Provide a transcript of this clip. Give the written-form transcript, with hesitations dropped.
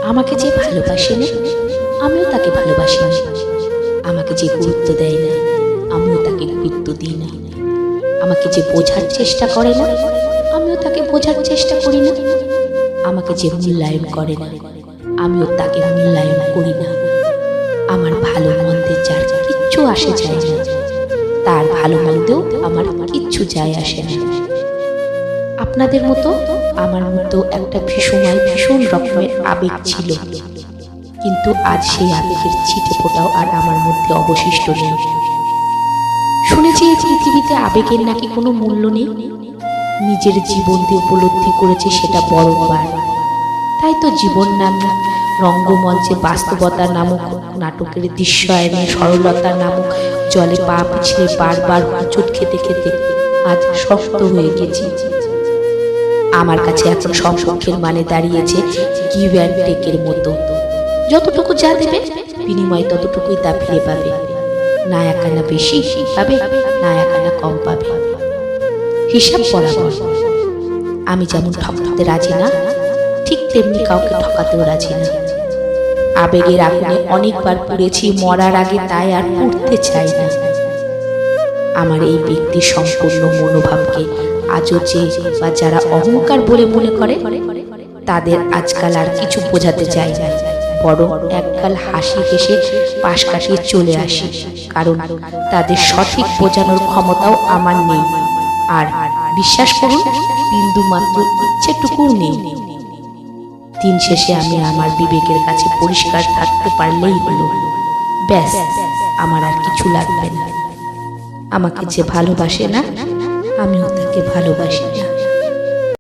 আমাকে যে ভালোবাসে না, আমিও তাকে ভালোবাসি না। আমাকে যে গুরুত্ব দেয় না, আমিও তাকে গুরুত্ব দিই না। আমাকে যে বোঝার চেষ্টা করে না, আমিও তাকে বোঝার চেষ্টা করি না। আমাকে যে মূল্যায়ন করে না, আমিও তাকে মূল্যায়ন করি না। আমার ভালো মন্দে যার কিচ্ছু আসে যায় না, তার ভালো মন্দেও আমার কিচ্ছু যায় আসে না। আপনাদের মতো আমার মতো একটা ভীষণ রকমের আবেগ ছিল, কিন্তু আজ সেই আবেগের ছিটে ফোটাও আর আমার মধ্যে অবশিষ্ট নেই। শুনেছি এই পৃথিবীতে আবেগের নাকি কোনো মূল্য নেই। নিজের জীবন দিয়ে উপলব্ধি করেছে সেটা বড়বার। তাই তো জীবন নামক রঙ্গমঞ্চে বাস্তবতা নামক নাটকের দৃশ্যায়নে সরলতা নামক জলে পা পিছলে বারবার হোঁচট খেতে খেতে আজ শক্ত হয়ে গেছি। আমার কাছে এখন সম্পর্কের মানে দাঁড়িয়েছে গিভ অ্যান্ড টেকের মতো। যতটুকু যা দেবে বিনিময়ে ততটুকুই তা ফিরে পাবে। না একানা বেশি পাবে, না একানা কম পাবে। হিসাব বরাবর। আমি যেমন ঠকাতে রাজি না, ঠিক তেমনি কাউকে ঠকাতেও রাজি না। আবেগের আগুনে অনেকবার পুড়েছি মরার আগে, তাই আর পুড়তে চাই না। আমার এই ব্যক্তি সম্পূর্ণ মনোভাবকে আজও যে বা যারা অহংকার বলে মনে করে তাদের আজকাল আর কিছু বোঝাতে চাই না, বরং একগাল হাসি হেসে পাশ কাটিয়ে চলে আসি। কারণ তাদের সঠিক বোঝানোর ক্ষমতাও আমার নেই, আর বিশ্বাস করুন বিন্দু মাত্র ইচ্ছেটুকুও নেই। দিন শেষে আমি আমার বিবেকের কাছে পরিষ্কার থাকতে পারলেই হলো, ব্যাস, আমার আর কিছু লাগবে না। আমাকে যে ভালোবাসে না, আমিও তাকে ভালোবাসি না।